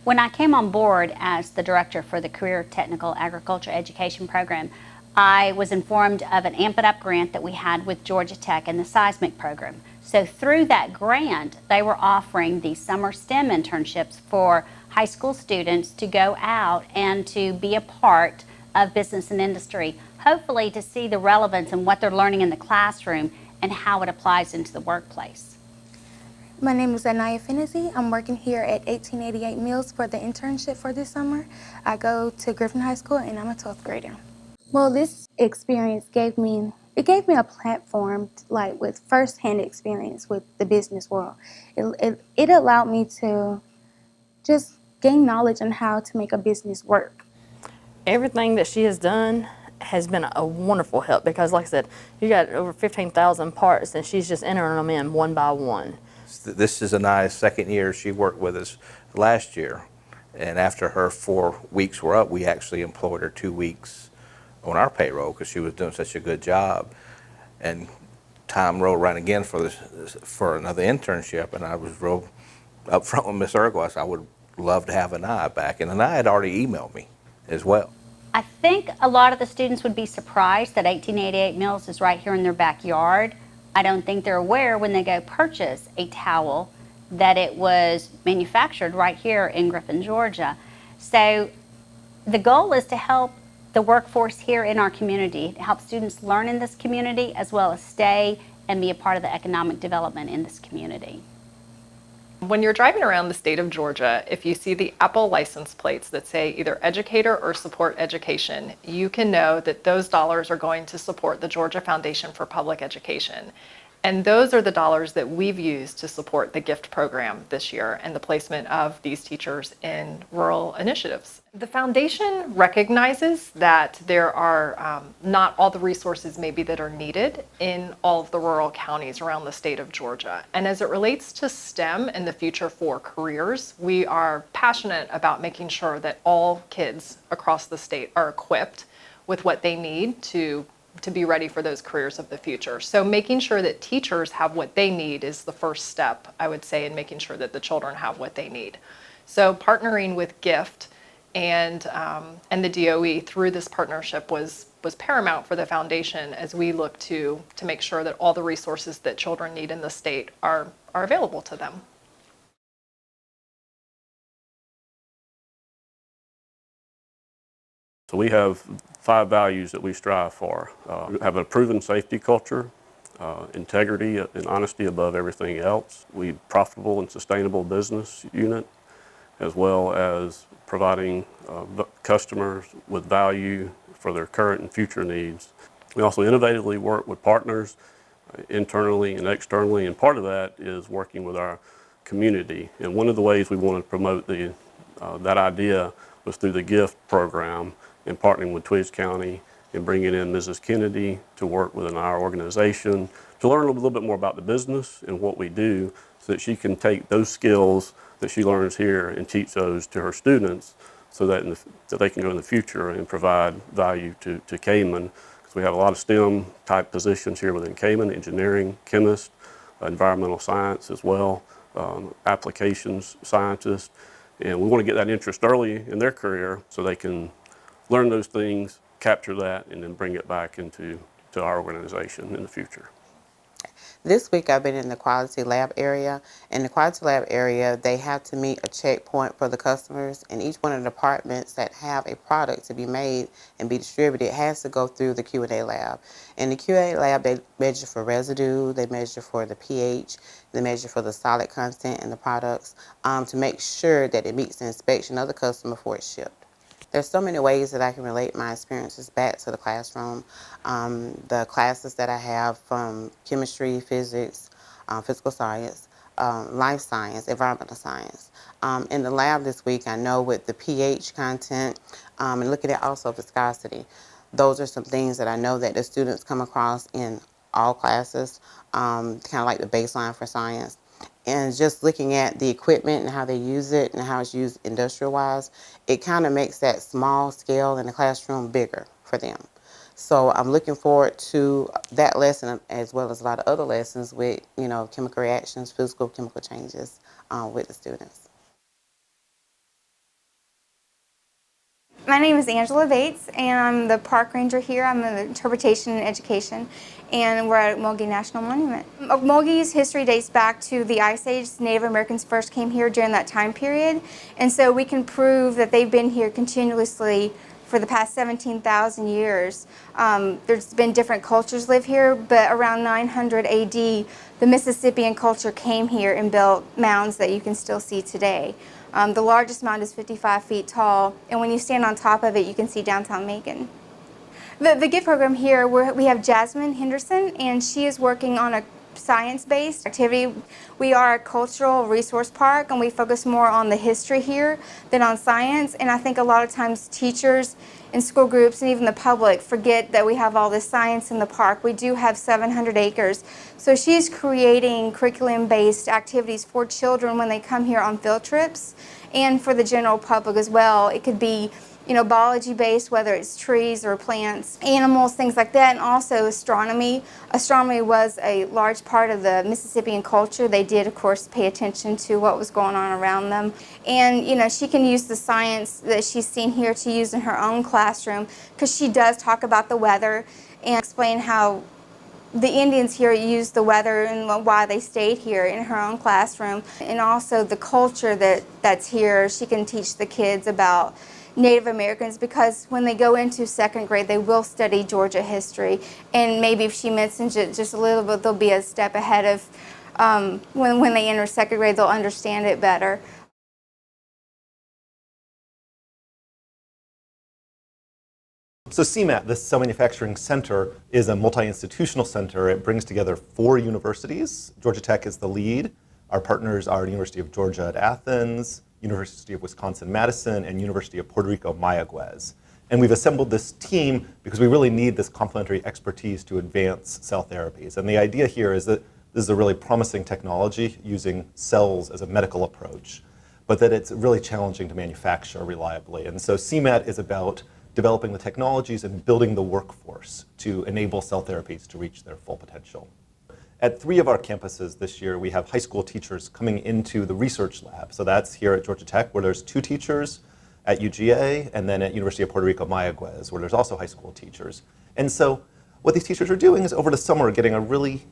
When I came on board as the director for the Career Technical Agriculture Education Program, I was informed of an Amp It Up grant that we had with Georgia Tech and the CEISMC program. So through that grant, they were offering these summer STEM internships for high school students to go out and to be a part of business and industry, hopefully to see the relevance in what they're learning in the classroom and how it applies into the workplace. My name is Anaya Finnessy. I'm working here at 1888 Mills for the internship for this summer. I go to Griffin High School and I'm a 12th grader. Well, this experience gave me a platform with first-hand experience with the business world. It allowed me to just gain knowledge on how to make a business work. Everything that she has done has been a wonderful help because, like I said, you got over 15,000 parts and she's just entering them in one by one. This is Anaya's second year. She worked with us last year, and after her 4 weeks were up, we actually employed her 2 weeks on our payroll because she was doing such a good job. And time rolled around again for another internship, and I was real up front with Miss Ergos. I would love to have Anaya back, and Anaya had already emailed me as well. I think a lot of the students would be surprised that 1888 Mills is right here in their backyard. I don't think they're aware when they go purchase a towel that it was manufactured right here in Griffin, Georgia. So the goal is to help the workforce here in our community, to help students learn in this community as well as stay and be a part of the economic development in this community. When you're driving around the state of Georgia, if you see the Apple license plates that say either educator or support education, you can know that those dollars are going to support the Georgia Foundation for Public Education. And those are the dollars that we've used to support the GIFT program this year and the placement of these teachers in rural initiatives. The foundation recognizes that there are not all the resources maybe that are needed in all of the rural counties around the state of Georgia. And as it relates to STEM and the future for careers, we are passionate about making sure that all kids across the state are equipped with what they need to be ready for those careers of the future. So making sure that teachers have what they need is the first step, I would say, in making sure that the children have what they need. So partnering with GIFT and the DOE through this partnership was paramount for the foundation as we look to make sure that all the resources that children need in the state are available to them. So we have 5 values that we strive for. We have a proven safety culture, integrity and honesty above everything else. We profitable and sustainable business unit, as well as providing customers with value for their current and future needs. We also innovatively work with partners internally and externally, and part of that is working with our community. And one of the ways we want to promote that idea was through the GIFT program and partnering with Twiggs County and bringing in Mrs. Kennedy to work within our organization to learn a little bit more about the business and what we do so that she can take those skills that she learns here and teach those to her students so that, that they can go in the future and provide value to Cayman. Because we have a lot of STEM type positions here within Cayman, engineering, chemist, environmental science as well, applications scientists. And we want to get that interest early in their career so they can learn those things, capture that, and then bring it back into our organization in the future. This week I've been in the quality lab area. In the quality lab area, they have to meet a checkpoint for the customers, and each one of the departments that have a product to be made and be distributed has to go through the Q&A lab. In the Q&A lab, they measure for residue, they measure for the pH, they measure for the solid content in the products to make sure that it meets the inspection of the customer before it's shipped. There's so many ways that I can relate my experiences back to the classroom. The classes that I have from chemistry, physics, physical science, life science, environmental science. In the lab this week, I know with the pH content and looking at also viscosity, those are some things that I know that the students come across in all classes, kind of like the baseline for science. And just looking at the equipment and how they use it and how it's used industrial-wise, it kind of makes that small scale in the classroom bigger for them. So I'm looking forward to that lesson as well as a lot of other lessons with, chemical reactions, physical chemical changes with the students. My name is Angela Bates, and I'm the park ranger here. I'm in interpretation and education, and we're at Ocmulgee National Monument. Ocmulgee's history dates back to the Ice Age. Native Americans first came here during that time period, and so we can prove that they've been here continuously for the past 17,000 years. There's been different cultures live here, but around 900 AD, the Mississippian culture came here and built mounds that you can still see today. The largest mound is 55 feet tall, and when you stand on top of it, you can see downtown Macon. The GIFT program here, we have Jasmine Henderson, and she is working on a science-based activity. We are a cultural resource park, and we focus more on the history here than on science, and I think a lot of times teachers in school groups and even the public forget that we have all this science in the park. We do have 700 acres. So she's creating curriculum-based activities for children when they come here on field trips, and for the general public as well. It could be, biology-based, whether it's trees or plants, animals, things like that, and also astronomy. Astronomy was a large part of the Mississippian culture. They did, of course, pay attention to what was going on around them. And, she can use the science that she's seen here to use in her own classroom, because she does talk about the weather and explain how the Indians here used the weather and why they stayed here in her own classroom. And also the culture that's here. She can teach the kids about Native Americans, because when they go into second grade, they will study Georgia history. And maybe if she mentions it just a little bit, they'll be a step ahead of when they enter second grade, they'll understand it better. So CMAT, this Cell Manufacturing Center, is a multi-institutional center. It brings together 4 universities. Georgia Tech is the lead. Our partners are University of Georgia at Athens, University of Wisconsin-Madison, and University of Puerto Rico-Mayagüez. And we've assembled this team because we really need this complementary expertise to advance cell therapies. And the idea here is that this is a really promising technology using cells as a medical approach, but that it's really challenging to manufacture reliably. And so CMAT is about developing the technologies and building the workforce to enable cell therapies to reach their full potential. At 3 of our campuses this year, we have high school teachers coming into the research lab. So that's here at Georgia Tech, where there's 2 teachers, at UGA, and then at University of Puerto Rico-Mayagüez, where there's also high school teachers. And so what these teachers are doing is over the summer getting a really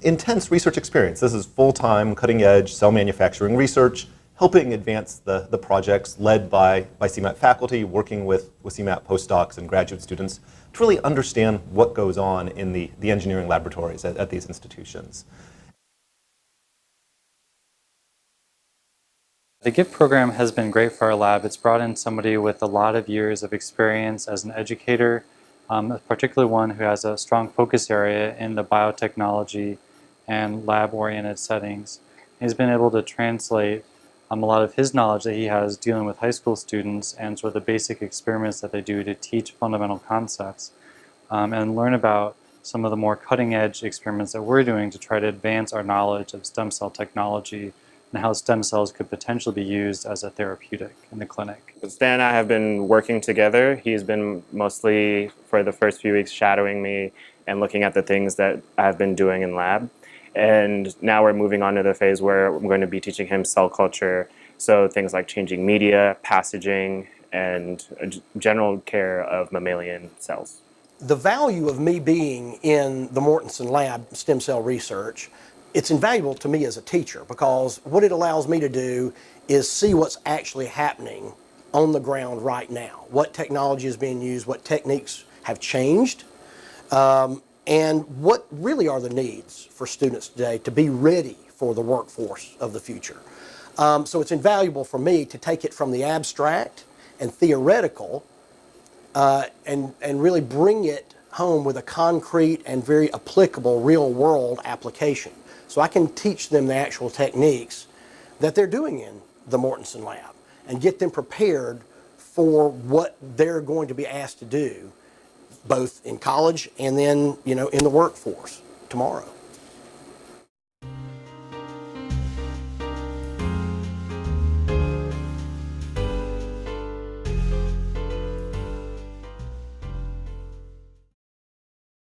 intense research experience. This is full-time, cutting-edge cell manufacturing research, helping advance the projects led by CMAT faculty, working with CMAT postdocs and graduate students to really understand what goes on in the engineering laboratories at these institutions. The GIFT program has been great for our lab. It's brought in somebody with a lot of years of experience as an educator, particularly one who has a strong focus area in the biotechnology and lab-oriented settings. He's been able to translate a lot of his knowledge that he has dealing with high school students and sort of the basic experiments that they do to teach fundamental concepts, and learn about some of the more cutting-edge experiments that we're doing to try to advance our knowledge of stem cell technology and how stem cells could potentially be used as a therapeutic in the clinic. Stan and I have been working together. He's been mostly, for the first few weeks, shadowing me and looking at the things that I've been doing in lab. And now we're moving on to the phase where I'm going to be teaching him cell culture, so things like changing media, passaging, and general care of mammalian cells. The value of me being in the Mortensen lab, stem cell research, it's invaluable to me as a teacher, because what it allows me to do is see what's actually happening on the ground right now. What technology is being used, what techniques have changed, and what really are the needs for students today to be ready for the workforce of the future. So it's invaluable for me to take it from the abstract and theoretical and really bring it home with a concrete and very applicable real-world application. So I can teach them the actual techniques that they're doing in the Mortensen lab and get them prepared for what they're going to be asked to do, both in college and then, in the workforce tomorrow.